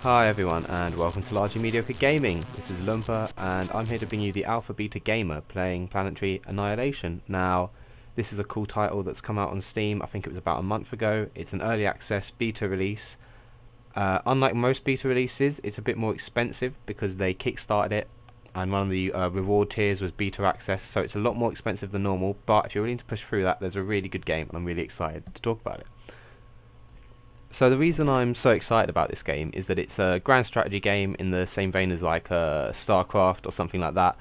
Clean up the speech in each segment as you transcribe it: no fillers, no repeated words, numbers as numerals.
Hi everyone and welcome to Largely Mediocre Gaming. This is Lumpa and I'm here to bring you the Alpha Beta Gamer playing Planetary Annihilation. Now, this is a cool title that's come out on Steam. I think it was about a month ago. It's an early access beta release. Unlike most beta releases, it's a bit more expensive because they kickstarted it and one of the reward tiers was beta access, so it's a lot more expensive than normal, but if you're willing to push through that, there's a really good game and I'm really excited to talk about it. So the reason I'm so excited about this game is that it's a grand strategy game in the same vein as like StarCraft or something like that,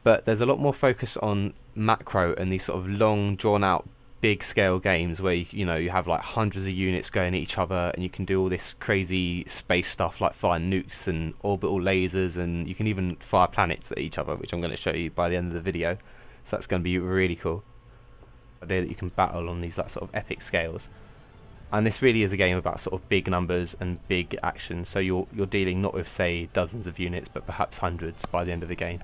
but there's a lot more focus on macro and these sort of long drawn out big scale games where you have like hundreds of units going at each other and you can do all this crazy space stuff like fire nukes and orbital lasers, and you can even fire planets at each other, which I'm going to show you by the end of the video. So that's going to be really cool. The idea that you can battle on these like sort of epic scales. And this really is a game about sort of big numbers and big action, so you're dealing not with, say, dozens of units, but perhaps hundreds by the end of the game.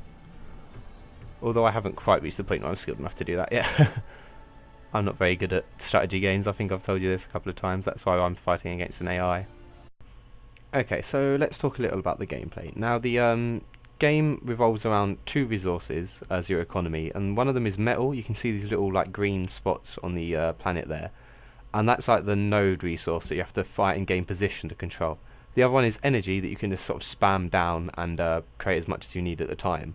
Although I haven't quite reached the point where I'm skilled enough to do that yet. I'm not very good at strategy games, I think I've told you this a couple of times, that's why I'm fighting against an AI. Okay, so let's talk a little about the gameplay. Now, the game revolves around two resources as your economy, and one of them is metal. You can see these little like green spots on the planet there. And that's like the node resource that you have to fight and gain position to control. The other one is energy that you can just sort of spam down and create as much as you need at the time.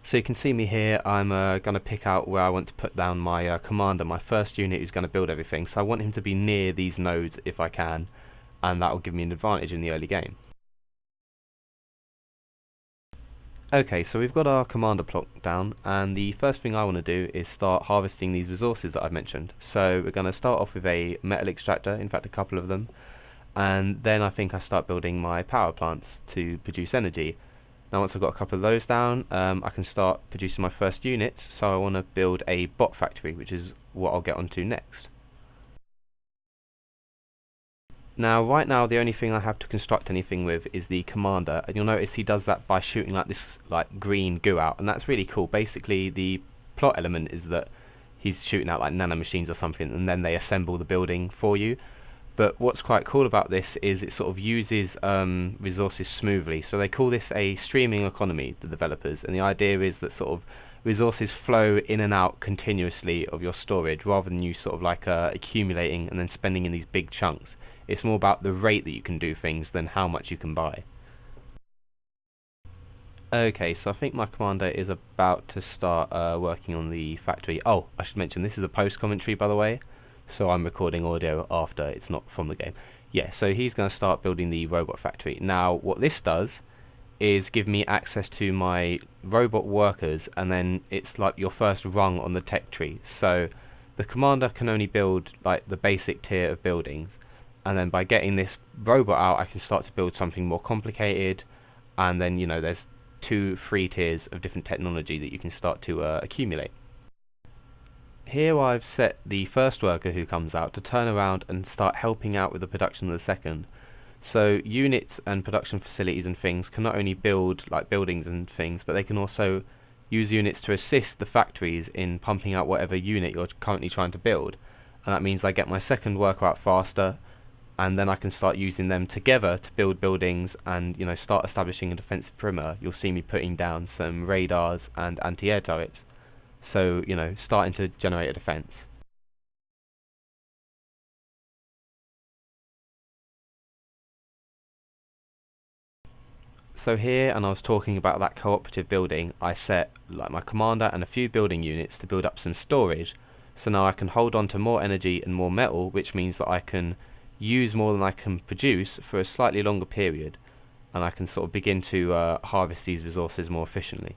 So you can see me here, I'm going to pick out where I want to put down my commander, my first unit who's going to build everything. So I want him to be near these nodes if I can, and that will give me an advantage in the early game. Okay, so we've got our commander plot down, and the first thing I want to do is start harvesting these resources that I've mentioned. So we're going to start off with a metal extractor, in fact a couple of them, and then I think I start building my power plants to produce energy. Now once I've got a couple of those down, I can start producing my first units, so I want to build a bot factory, which is what I'll get onto next. Now, right now, the only thing I have to construct anything with is the commander, and you'll notice he does that by shooting like this like green goo out, and that's really cool. Basically, the plot element is that he's shooting out like nanomachines or something, and then they assemble the building for you. But what's quite cool about this is it sort of uses resources smoothly. So they call this a streaming economy, the developers, and the idea is that sort of resources flow in and out continuously of your storage, rather than you sort of like accumulating and then spending in these big chunks. It's more about the rate that you can do things than how much you can buy. Okay, so I think my commander is about to start working on the factory. Oh, I should mention this is a post commentary, by the way, so I'm recording audio after, it's not from the game. Yeah, so he's going to start building the robot factory. Now, what this does is give me access to my robot workers, and then it's like your first rung on the tech tree. So the commander can only build like the basic tier of buildings, and then by getting this robot out I can start to build something more complicated, and then there's 2-3 tiers of different technology that you can start to accumulate. Here I've set the first worker who comes out to turn around and start helping out with the production of the second. So units and production facilities and things can not only build like buildings and things, but they can also use units to assist the factories in pumping out whatever unit you're currently trying to build. And that means I get my second worker out faster, and then I can start using them together to build buildings and start establishing a defensive perimeter. You'll see me putting down some radars and anti-air turrets, so starting to generate a defense. So here, and I was talking about that cooperative building, I set like my commander and a few building units to build up some storage, so now I can hold on to more energy and more metal, which means that I can use more than I can produce for a slightly longer period, and I can sort of begin to harvest these resources more efficiently.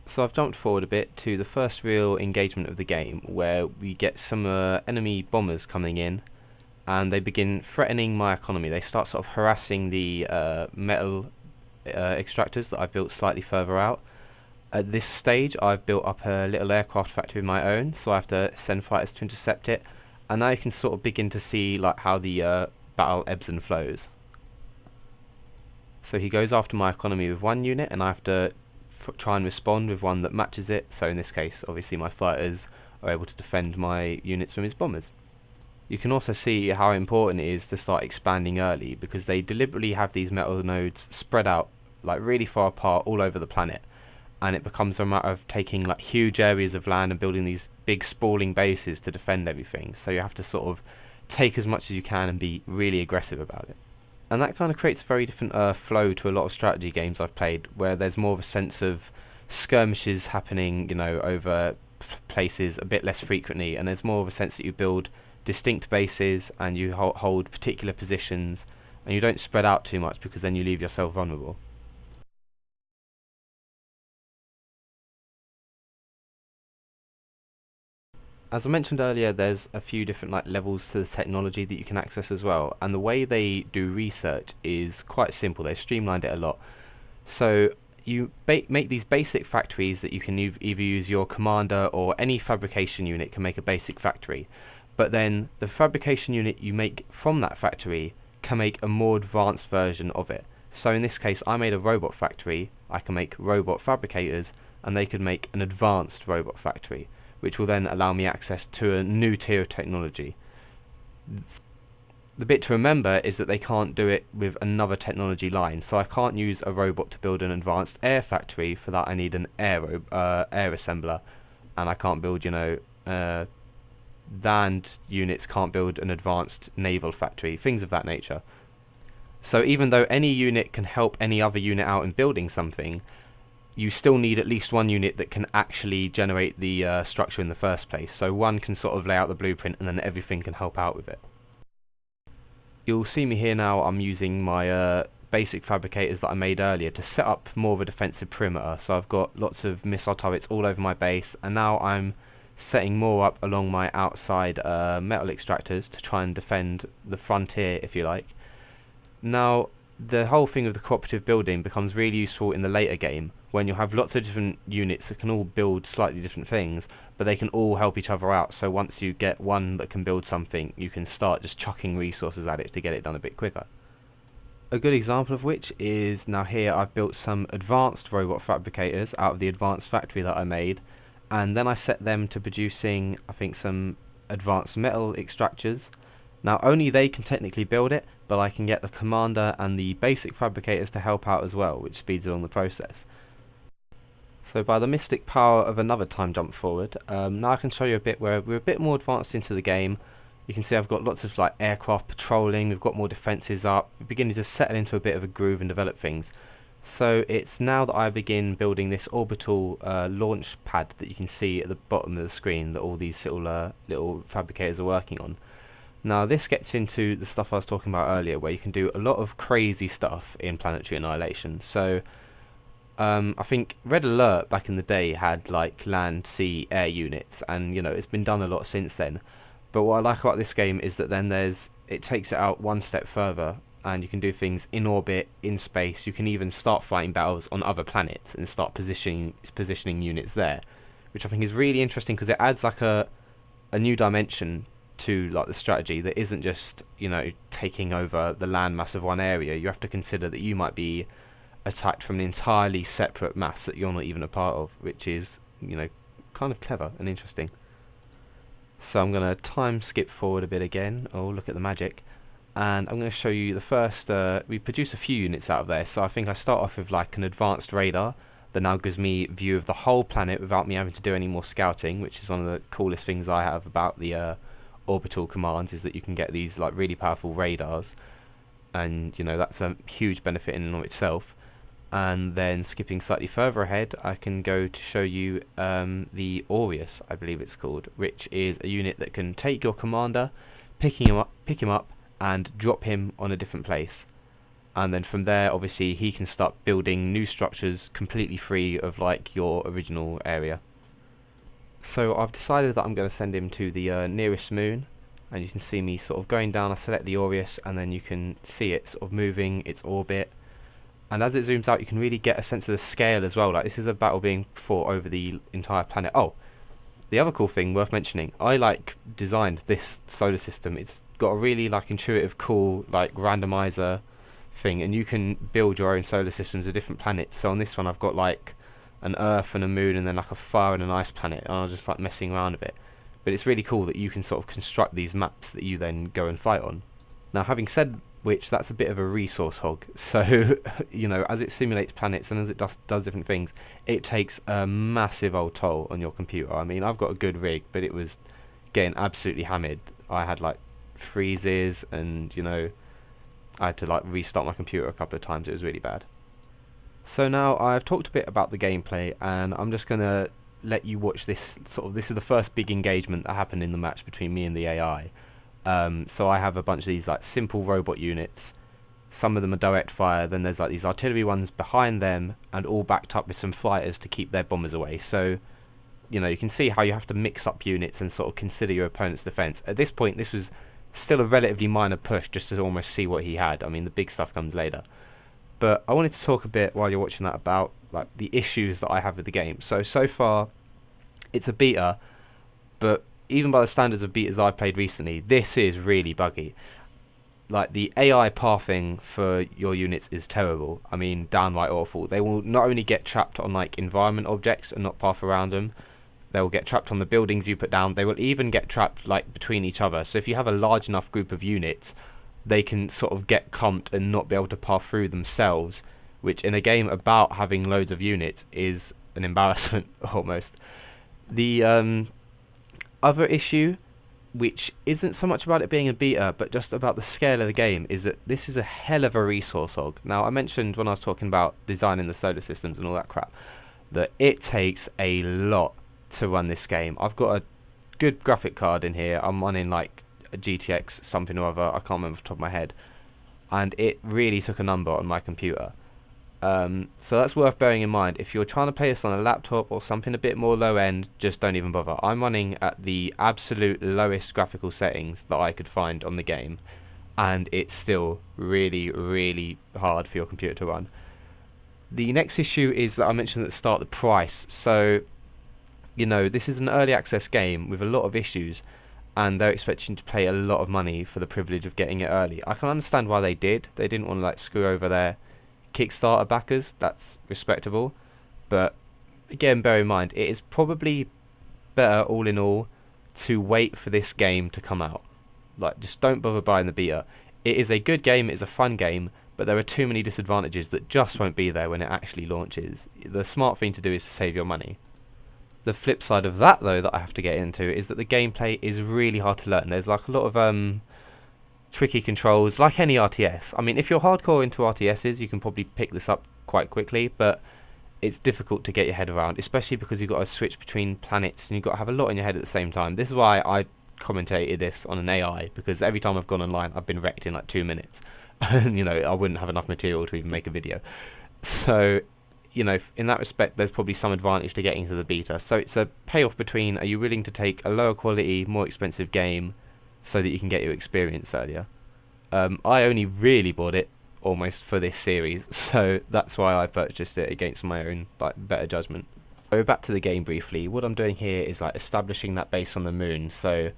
So I've jumped forward a bit to the first real engagement of the game, where we get some enemy bombers coming in, and they begin threatening my economy. They start sort of harassing the metal extractors that I've built slightly further out. At this stage I've built up a little aircraft factory of my own, so I have to send fighters to intercept it, and now you can sort of begin to see like how the battle ebbs and flows. So he goes after my economy with one unit, and I have to try and respond with one that matches it. So in this case, obviously my fighters are able to defend my units from his bombers. You can also see how important it is to start expanding early, because they deliberately have these metal nodes spread out like really far apart all over the planet, and it becomes a matter of taking like huge areas of land and building these big sprawling bases to defend everything. So you have to sort of take as much as you can and be really aggressive about it. And that kind of creates a very different flow to a lot of strategy games I've played, where there's more of a sense of skirmishes happening, you know, over places a bit less frequently, and there's more of a sense that you build distinct bases and you hold particular positions, and you don't spread out too much, because then you leave yourself vulnerable. As I mentioned earlier, there's a few different like levels to the technology that you can access as well, and the way they do research is quite simple. They've streamlined it a lot. So you make these basic factories that you can either use your commander or any fabrication unit can make a basic factory, but then the fabrication unit you make from that factory can make a more advanced version of it. So in this case, I made a robot factory. I can make robot fabricators, and they could make an advanced robot factory, which will then allow me access to a new tier of technology. The bit to remember is that they can't do it with another technology line, so I can't use a robot to build an advanced air factory. For that I need an air assembler, and I can't build, you know, land units can't build an advanced naval factory, things of that nature. So even though any unit can help any other unit out in building something, you still need at least one unit that can actually generate the structure in the first place. So one can sort of lay out the blueprint, and then everything can help out with it. You'll see me here now, I'm using my basic fabricators that I made earlier to set up more of a defensive perimeter. So I've got lots of missile turrets all over my base, and now I'm setting more up along my outside metal extractors to try and defend the frontier, if you like. Now, the whole thing of the cooperative building becomes really useful in the later game, when you'll have lots of different units that can all build slightly different things, but they can all help each other out. So once you get one that can build something, you can start just chucking resources at it to get it done a bit quicker. A good example of which is, now here I've built some advanced robot fabricators out of the advanced factory that I made, and then I set them to producing, I think, some advanced metal extractors. Now only they can technically build it, but I can get the commander and the basic fabricators to help out as well, which speeds along the process. So by the mystic power of another time jump forward, now I can show you a bit where we're a bit more advanced into the game. You can see I've got lots of like aircraft patrolling, we've got more defences up, we're beginning to settle into a bit of a groove and develop things. So it's now that I begin building this orbital launch pad that you can see at the bottom of the screen that all these little fabricators are working on. Now this gets into the stuff I was talking about earlier, where you can do a lot of crazy stuff in Planetary Annihilation. So I think Red Alert back in the day had like land, sea, air units, and you know, it's been done a lot since then. But what I like about this game is that then it takes it out one step further, and you can do things in orbit, in space. You can even start fighting battles on other planets and start positioning units there, which I think is really interesting, because it adds like a new dimension to like the strategy that isn't just, you know, taking over the landmass of one area. You have to consider that you might be attacked from an entirely separate mass that you're not even a part of, which is, you know, kind of clever and interesting. So I'm going to time skip forward a bit again. Oh, look at the magic. And I'm going to show you the first, we produce a few units out of there. So I think I start off with like an advanced radar that now gives me view of the whole planet without me having to do any more scouting, which is one of the coolest things I have about the orbital commands, is that you can get these like really powerful radars, and you know, that's a huge benefit in and of itself. And then skipping slightly further ahead, I can go to show you the Aureus, I believe it's called, which is a unit that can take your commander, pick him up and drop him on a different place, and then from there obviously he can start building new structures completely free of like your original area. So I've decided that I'm going to send him to the nearest moon, and you can see me sort of going down. I select the Aureus, and then you can see it sort of moving its orbit, and as it zooms out you can really get a sense of the scale as well. Like, this is a battle being fought over the entire planet. Oh, the other cool thing worth mentioning, I like designed this solar system. It's got a really like intuitive, cool like randomizer thing, and you can build your own solar systems of different planets. So on this one I've got like an Earth and a moon, and then like a fire and an ice planet, and I was just like messing around with it. but it's really cool that you can sort of construct these maps that you then go and fight on. Now, having said which, that's a bit of a resource hog. So, you know, as it simulates planets and as it does different things, it takes a massive old toll on your computer. I mean, I've got a good rig, but it was getting absolutely hammered. I had like freezes, and you know, I had to like restart my computer a couple of times. It was really bad. So now I've talked a bit about the gameplay, and I'm just gonna let you watch this. This is the first big engagement that happened in the match between me and the AI. So I have a bunch of these like simple robot units. Some of them are direct fire, then there's like these artillery ones behind them, and all backed up with some fighters to keep their bombers away. So, you know, you can see how you have to mix up units and sort of consider your opponent's defense. At this point, this was still a relatively minor push just to almost see what he had. I mean, the big stuff comes later. But I wanted to talk a bit while you're watching that about like the issues that I have with the game. So far, it's a beta, but even by the standards of betas I've played recently, this is really buggy. Like, the AI pathing for your units is terrible. I mean, downright awful. They will not only get trapped on like environment objects and not path around them, they will get trapped on the buildings you put down. They will even get trapped like between each other. So if you have a large enough group of units, they can sort of get clumped and not be able to path through themselves, which in a game about having loads of units is an embarrassment almost. The other issue, which isn't so much about it being a beta, but just about the scale of the game, is that this is a hell of a resource hog. Now, I mentioned when I was talking about designing the solar systems and all that crap, that it takes a lot to run this game. I've got a good graphic card in here. I'm running like a GTX something or other, I can't remember off the top of my head, and it really took a number on my computer. So that's worth bearing in mind. If you're trying to play this on a laptop or something a bit more low end, just don't even bother. I'm running at the absolute lowest graphical settings that I could find on the game, and it's still really, really hard for your computer to run. The next issue is that I mentioned at the start, the price. So, you know, this is an early access game with a lot of issues, and they're expecting to pay a lot of money for the privilege of getting it early. I can understand why they did. They didn't want to like screw over their Kickstarter backers. That's respectable, but again, bear in mind, it is probably better all in all to wait for this game to come out. Like, just don't bother buying the beta. It is a good game, it is a fun game, but there are too many disadvantages that just won't be there when it actually launches. The smart thing to do is to save your money. The flip side of that, though, that I have to get into is that the gameplay is really hard to learn. There's like a lot of tricky controls, like any RTS. I mean, if you're hardcore into RTSs, you can probably pick this up quite quickly, but it's difficult to get your head around, especially because you've got to switch between planets and you've got to have a lot in your head at the same time. This is why I commentated this on an AI, because every time I've gone online, I've been wrecked in like 2 minutes. And, you know, I wouldn't have enough material to even make a video. So, you know, in that respect, there's probably some advantage to getting to the beta. So it's a payoff between, are you willing to take a lower quality, more expensive game so that you can get your experience earlier? I only really bought it almost for this series, so that's why I purchased it against my own like better judgment. So back to the game briefly. What I'm doing here is like establishing that base on the moon. So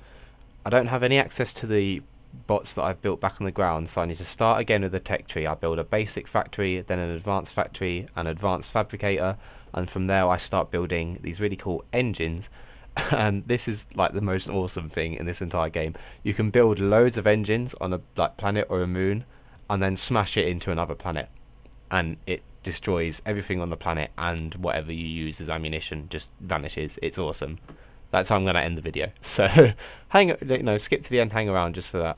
I don't have any access to the bots that I've built back on the ground, so I need to start again with the tech tree. I build a basic factory, then an advanced factory, an advanced fabricator, and from there I start building these really cool engines. And this is like the most awesome thing in this entire game. You can build loads of engines on a like planet or a moon, and then smash it into another planet, and it destroys everything on the planet, and whatever you use as ammunition just vanishes. It's awesome. That's how I'm going to end the video. So skip to the end, hang around just for that.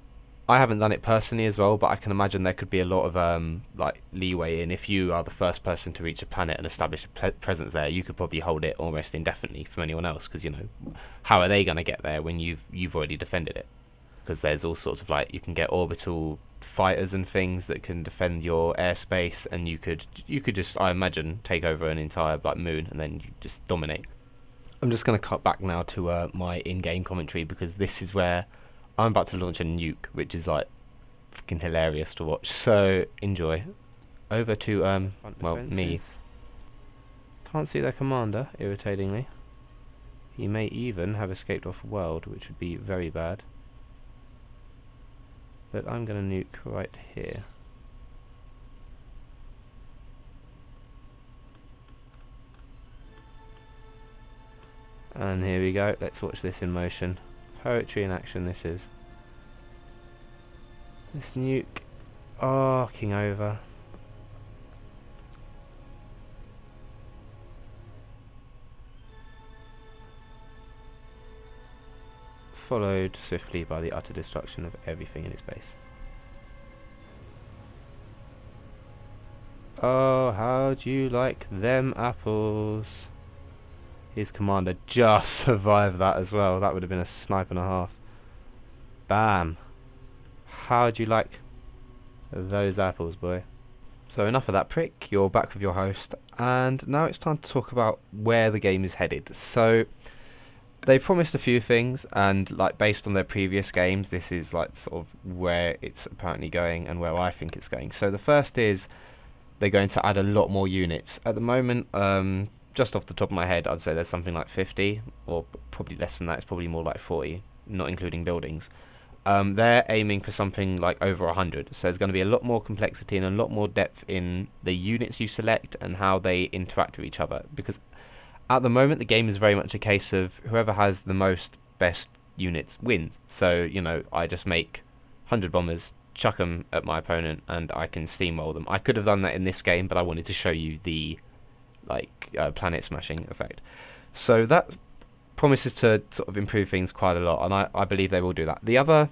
I haven't done it personally as well, but I can imagine there could be a lot of like leeway in if you are the first person to reach a planet and establish a presence there. You could probably hold it almost indefinitely from anyone else, because you know, how are they going to get there when you've already defended it? Because there's all sorts of like, you can get orbital fighters and things that can defend your airspace, and you could just, I imagine, take over an entire like moon and then you just dominate. I'm just going to cut back now to my in-game commentary, because this is where I'm about to launch a nuke, which is like freaking hilarious to watch. So enjoy. Over to me. Can't see their commander, irritatingly. He may even have escaped off world, which would be very bad. But I'm gonna nuke right here. And here we go. Let's watch this in motion. Poetry in action this is. This nuke arcing over. Followed swiftly by the utter destruction of everything in its base. Oh, how'd you like them apples? His commander just survived that as well. That would have been a snipe and a half. Bam. How'd you like those apples, boy? So enough of that prick. You're back with your host. And now it's time to talk about where the game is headed. So they promised a few things, and like based on their previous games, this is like sort of where it's apparently going and where I think it's going. So the first is they're going to add a lot more units. At the moment, just off the top of my head, I'd say there's something like 50, or probably less than that. It's probably more like 40, not including buildings. They're aiming for something like over 100. So there's going to be a lot more complexity and a lot more depth in the units you select and how they interact with each other. Because at the moment, the game is very much a case of whoever has the most best units wins. So, you know, I just make 100 bombers, chuck them at my opponent, and I can steamroll them. I could have done that in this game, but I wanted to show you the planet smashing effect. So that promises to sort of improve things quite a lot, and I believe they will do that. The other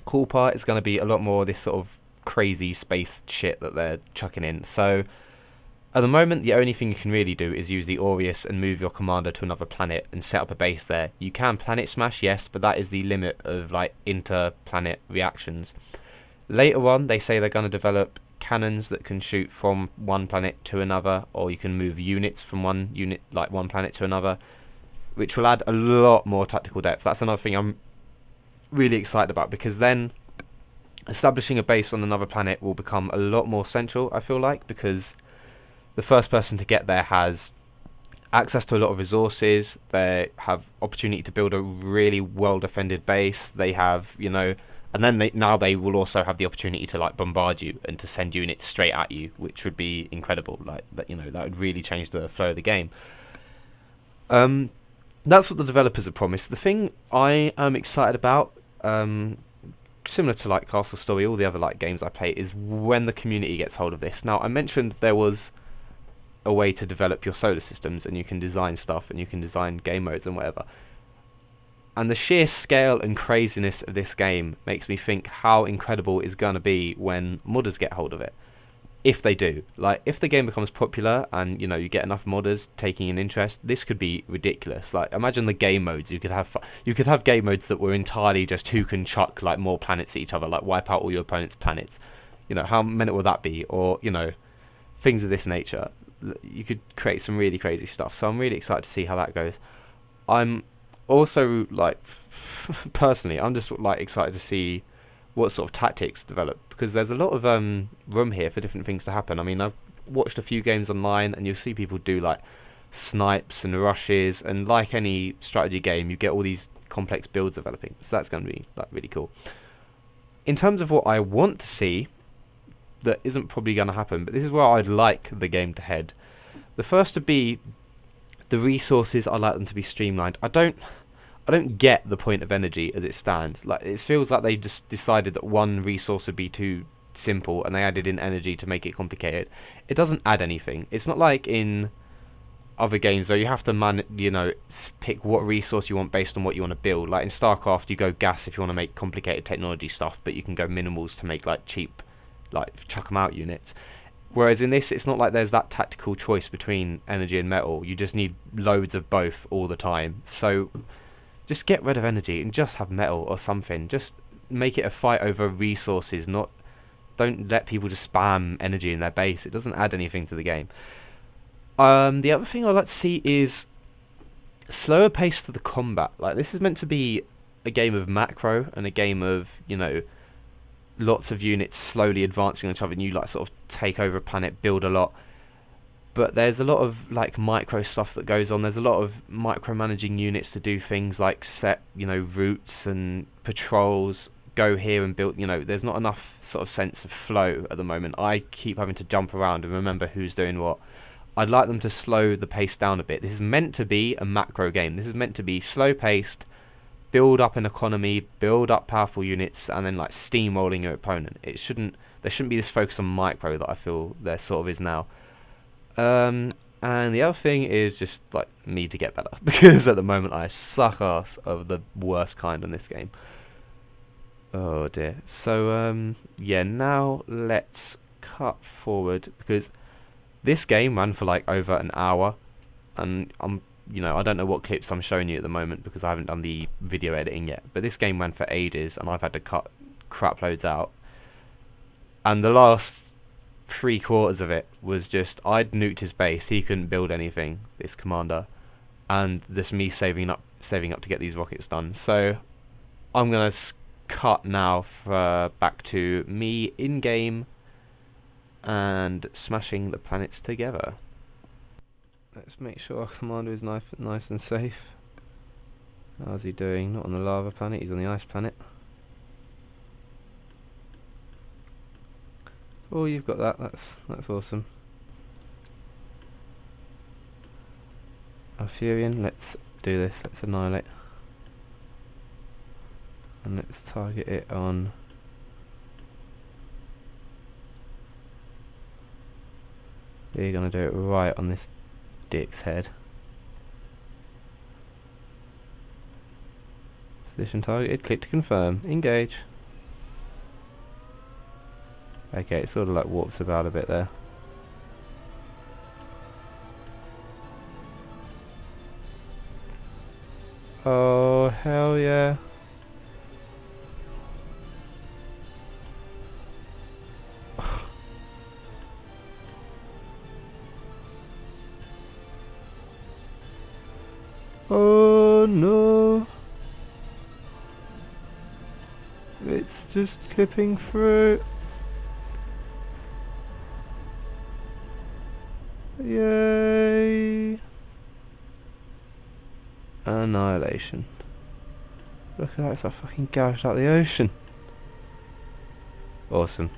cool part is going to be a lot more of this sort of crazy space shit that they're chucking in. So at the moment, the only thing you can really do is use the Aureus and move your commander to another planet and set up a base there. You can planet smash, yes, but that is the limit of like inter-planet reactions. Later on, they say they're going to develop cannons that can shoot from one planet to another, or you can move units from one planet to another, which will add a lot more tactical depth. That's another thing I'm really excited about, because then establishing a base on another planet will become a lot more central, I feel like, because the first person to get there has access to a lot of resources. They have opportunity to build a really well defended base. They have, you know, and then they will also have the opportunity to like bombard you and to send units straight at you, which would be incredible. Like that, you know, that would really change the flow of the game. That's what the developers have promised. The thing I am excited about, similar to like Castle Story, all the other like games I play, is when the community gets hold of this. Now, I mentioned there was a way to develop your solar systems, and you can design stuff, and you can design game modes and whatever. And the sheer scale and craziness of this game makes me think how incredible it's going to be when modders get hold of it. If they do. Like, if the game becomes popular and, you know, you get enough modders taking an interest, this could be ridiculous. Like, imagine the game modes. You could have game modes that were entirely just who can chuck, like, more planets at each other, like, wipe out all your opponent's planets. You know, how mental would that be? Or, you know, things of this nature. You could create some really crazy stuff. So I'm really excited to see how that goes. I'm also, like, personally, I'm just, like, excited to see what sort of tactics develop, because there's a lot of room here for different things to happen. I mean, I've watched a few games online, and you'll see people do, like, snipes and rushes, and like any strategy game, you get all these complex builds developing. So that's going to be, like, really cool. In terms of what I want to see, that isn't probably going to happen, but this is where I'd like the game to head. The first to be the resources. I'd like them to be streamlined. I don't get the point of energy as it stands. Like, it feels like they just decided that one resource would be too simple, and they added in energy to make it complicated. It doesn't add anything. It's not like in other games where you have to pick what resource you want based on what you want to build. Like in StarCraft, you go gas if you want to make complicated technology stuff, but you can go minimals to make like cheap, like chuck them out units. Whereas in this, it's not like there's that tactical choice between energy and metal. You just need loads of both all the time. So just get rid of energy and just have metal or something. Just make it a fight over resources. Don't let people just spam energy in their base. It doesn't add anything to the game. The other thing I'd like to see is slower pace to the combat. Like, this is meant to be a game of macro and a game of, you know, lots of units slowly advancing on each other, and you like sort of take over a planet, build a lot. But there's a lot of like micro stuff that goes on. There's a lot of micromanaging units to do things like set, you know, routes and patrols, go here and build, you know, there's not enough sort of sense of flow at the moment. I keep having to jump around and remember who's doing what. I'd like them to slow the pace down a bit. This is meant to be a macro game. This is meant to be slow paced, build up an economy, build up powerful units, and then like steamrolling your opponent. There shouldn't be this focus on micro that I feel there sort of is now. And the other thing is just like me to get better, because at the moment I suck ass of the worst kind in this game. Oh dear. So yeah, now let's cut forward, because this game ran for like over an hour, and I don't know what clips I'm showing you at the moment because I haven't done the video editing yet, but this game ran for ages and I've had to cut crap loads out. And the last 3/4 of it was just, I'd nuked his base, he couldn't build anything, this commander, and just me saving up to get these rockets done. So I'm going to cut now back to me in game and smashing the planets together. Let's make sure our commander is nice and safe. How's he doing? Not on the lava planet, he's on the ice planet. Oh, you've got that. That's awesome. Arthurian, let's do this. Let's annihilate. And let's target it on... You're going to do it right on this dick's head. Position targeted, click to confirm, engage. Okay, it sort of like warps about a bit there. Oh, hell yeah. Oh no. It's just clipping through. Yay! Annihilation. Look at that, it's like fucking gouged out the ocean. Awesome.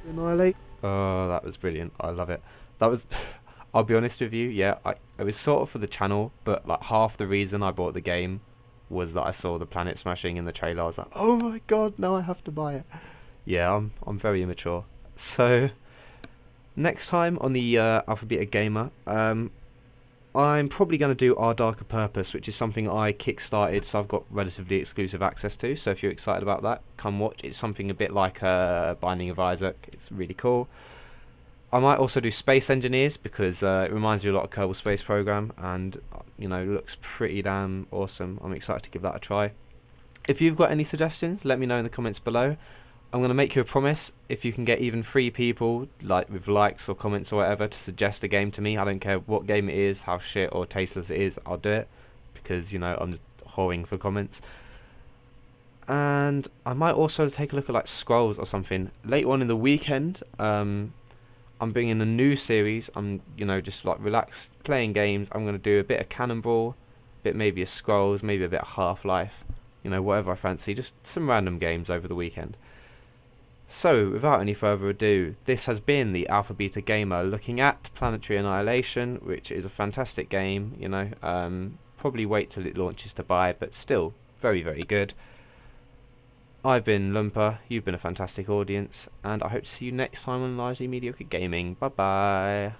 Annihilate. Oh, that was brilliant. I love it. That was... I'll be honest with you, yeah, it was sort of for the channel, but like half the reason I bought the game was that I saw the planet smashing in the trailer. I was like, oh my god, now I have to buy it. Yeah, I'm very immature. So... next time on the Alpha Beta Gamer, I'm probably going to do Our Darker Purpose, which is something I kickstarted, so I've got relatively exclusive access to. So if you're excited about that, come watch. It's something a bit like Binding of Isaac. It's really cool. I might also do Space Engineers, because it reminds me a lot of Kerbal Space Program, and looks pretty damn awesome. I'm excited to give that a try. If you've got any suggestions, let me know in the comments below. I'm going to make you a promise. If you can get even 3 people, like with likes or comments or whatever, to suggest a game to me, I don't care what game it is, how shit or tasteless it is, I'll do it, because I'm just whoring for comments. And I might also take a look at like Scrolls or something later on in the weekend. I'm bringing a new series. I'm just like relaxed playing games. I'm going to do a bit of Cannonball, maybe a Scrolls, maybe a bit of Half-Life, whatever I fancy, just some random games over the weekend. So, without any further ado, this has been the Alpha Beta Gamer looking at Planetary Annihilation, which is a fantastic game, probably wait till it launches to buy, but still, very, very good. I've been Lumper, you've been a fantastic audience, and I hope to see you next time on Largely Mediocre Gaming. Bye bye.